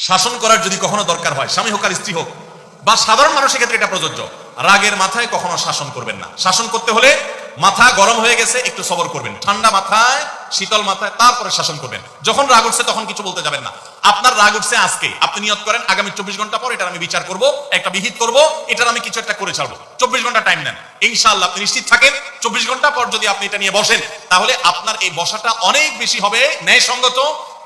শাসন করার যদি কখনো দরকার হয়, স্বামী হোক আর স্ত্রী হোক বা সাধারণ মানুষের ক্ষেত্রে এটা প্রযোজ্য, রাগের মাথায় কখনো শাসন করবেন না। শাসন করতে হলে মাথা গরম হয়ে গেছে একটু সবর করবেন, ঠান্ডা মাথায় শীতল মাথায় তারপরে শাসন করবেন। যখন রাগ উঠছে তখন কিছু বলতে যাবেন না। আপনার রাগ উঠছে আজকে, আপনি নিয়ত করেন আগামী 24 ঘন্টা পর এটার আমি বিচার করব, একটা বিহিত করব, এটার আমি কিছু একটা করে ছাড়বো। 24 ঘন্টা টাইম নেন, ইনশাআল্লাহ আপনি নিশ্চিত থাকেন 24 ঘন্টা পর যদি আপনি এটা নিয়ে বসেন তাহলে আপনার এই বসাটা অনেক বেশি হবে ন্যায়সঙ্গত।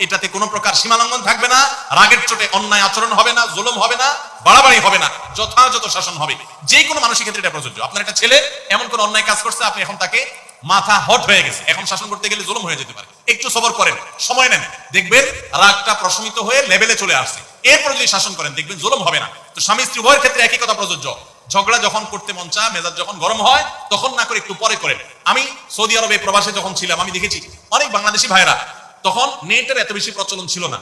এটাতে কোনো প্রকার সীমালঙ্ঘন থাকবে না, রাগের চোটে অন্যায় আচরণ হবে না, জুলুম হবে না, বাড়াবাড়ি হবে না, যথাযথ শাসন হবে। যে কোনো মানুষের ক্ষেত্রে এটা প্রযোজ্য। আপনার একটা ছেলে এমন কোন অন্যায় কাজ করছে, আপনি এখন তাকে মাথা হট হয়ে গেছে, এখন শাসন করতে গেলে জুলুম হয়ে যেতে পারে, একটু সবর করেন, সময় নেন, দেখবেন রাগটা প্রশমিত হয়ে লেভেলে চলে আসছে। এরপর যদি শাসন করেন দেখবেন জুলুম হবে না। তো স্বামী স্ত্রী উভয়ের ক্ষেত্রে একই কথা প্রযোজ্য। ঝগড়া যখন করতে মন চায়, মেজাজ যখন গরম হয় তখন না করে একটু পরে করেন। আমি সৌদি আরবে প্রবাসে যখন ছিলাম আমি দেখেছি অনেক বাংলাদেশি ভাইরা, তখন নেটের এত বেশি প্রচলন ছিল না,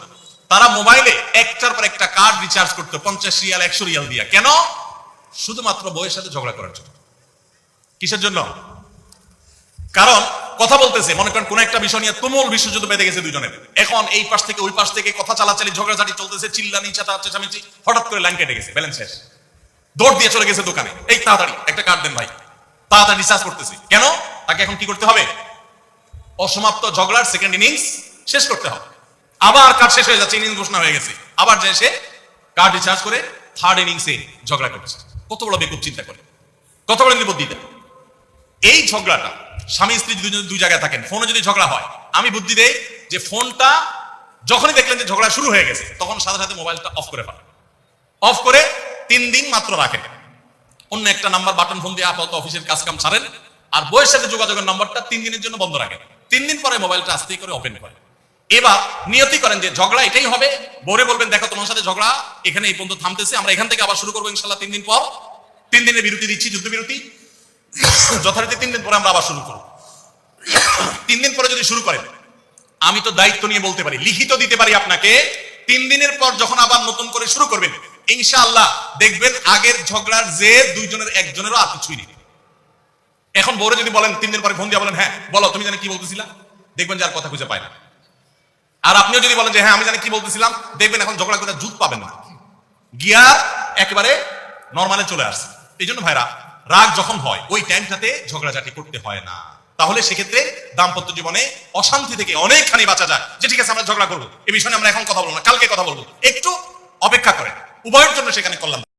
তারা মোবাইলে একটার পর একটা কার্ড রিচার্জ করতো 50 রিয়াল 100 রিয়াল দিয়া। কেন? শুধুমাত্র বউয়ের সাথে ঝগড়া করার জন্য। কিসের জন্য? কারণ কথা বলতেছে, মনে করেন কোন একটা বিষয় নিয়ে তুমুল বিশ্বযুদ্ধ বেঁধে গেছে দুজনের, এখন এই পাশ থেকে ওই পাশ থেকে কথা চালাচালি ঝগড়াঝাটি চলতেছে, চিল্লানি চেঁচামেচি, হঠাৎ করে লাইন কেটে গেছে, ব্যালেন্স শেষ, দৌড় দিয়ে চলে গেছে দোকানে, এই তাড়াতাড়ি একটা কার্ড দেন ভাই, তাড়াতাড়ি রিচার্জ করতেছে। কেন? তাকে এখন কি করতে হবে? অসমাপ্ত ঝগড়ার সেকেন্ড ইনিংস শেষ করতে হবে। আবার কার্ড শেষ হয়ে যাচ্ছে, ইনিংস ঘোষণা হয়ে গেছে, আবার যে সে কার্ড রিচার্জ করে থার্ড ইনিংসে ঝগড়া করছে। কত বড় বেকুব চিন্তা করে, কত বড় নির্বুদ্ধিতা। এই ঝগড়াটা স্বামী স্ত্রী দুই জায়গায় থাকেন, ফোনে যদি ঝগড়া হয়, আমি বুদ্ধি দেই যে ফোনটা যখনই দেখলেন যে ঝগড়া শুরু হয়ে গেছে তখন সাথে সাথে মোবাইলটা অফ করে ফেলেন, অফ করে 3 দিন মাত্র রাখেন, অন্য একটা নাম্বার বাটন ফোন দিয়ে আপাতত অফিসের কাজ কাম ছাড়েন, আর বইয়ের সাথে যোগাযোগের নাম্বারটা 3 দিনের জন্য বন্ধ রাখেন। 3 দিন পরে মোবাইলটা আস্তে করে ওপেন করেন। এবার নিয়তি করেন যে ঝগড়া এটাই হবে, বরে বলবেন দেখো তোমার সাথে ঝগড়া এখানে এই পর্যন্ত থামতেছে, আমরা এখান থেকে আবার শুরু করবো ইনশাআল্লাহ 3 দিন পর। 3 দিনের বিরতি দিচ্ছি, যুদ্ধ বিরতি, যথারীতি 3 দিন পরে আমরা আবার শুরু করব। 3 দিন পরে যদি শুরু করেন, আমি তো দায়িত্ব নিয়ে বলতে পারি, লিখিত দিতে পারি আপনাকে, 3 দিনের পর যখন আবার নতুন করে শুরু করবেন ইনশাআল্লাহ দেখবেন আগের ঝগড়ার যে দুইজনের একজনেরও আর কিছুই নেই। এখন বউরে যদি বলেন 3 দিন পরে ফোন দিয়ে বলেন হ্যাঁ বলো তুমি জানি কি বলতেছিলা, দেখবেন যে আর কথা খুঁজে পায় না। আর আপনিও যদি বলেন যে হ্যাঁ আমি জানি কি বলতেছিলাম, দেখবেন এখন ঝগড়া করে জুত পাবেন না, গিয়ার একেবারে নরমালে চলে আসছে। এই জন্য ভাইরা, রাগ যখন হয় ওই টাইমটাতে ঝগড়াঝাটি করতে হয় না, তাহলে সেক্ষেত্রে দাম্পত্য জীবনে অশান্তি থেকে অনেকখানি বাঁচা যায়। যে ঠিক আছে আমরা ঝগড়া করবো, এই বিষয়ে আমরা এখন কথা বলবো না, কালকে কথা বলবো, একটু অপেক্ষা করেন, উভয়ের জন্য সেখানে কল্যাণ।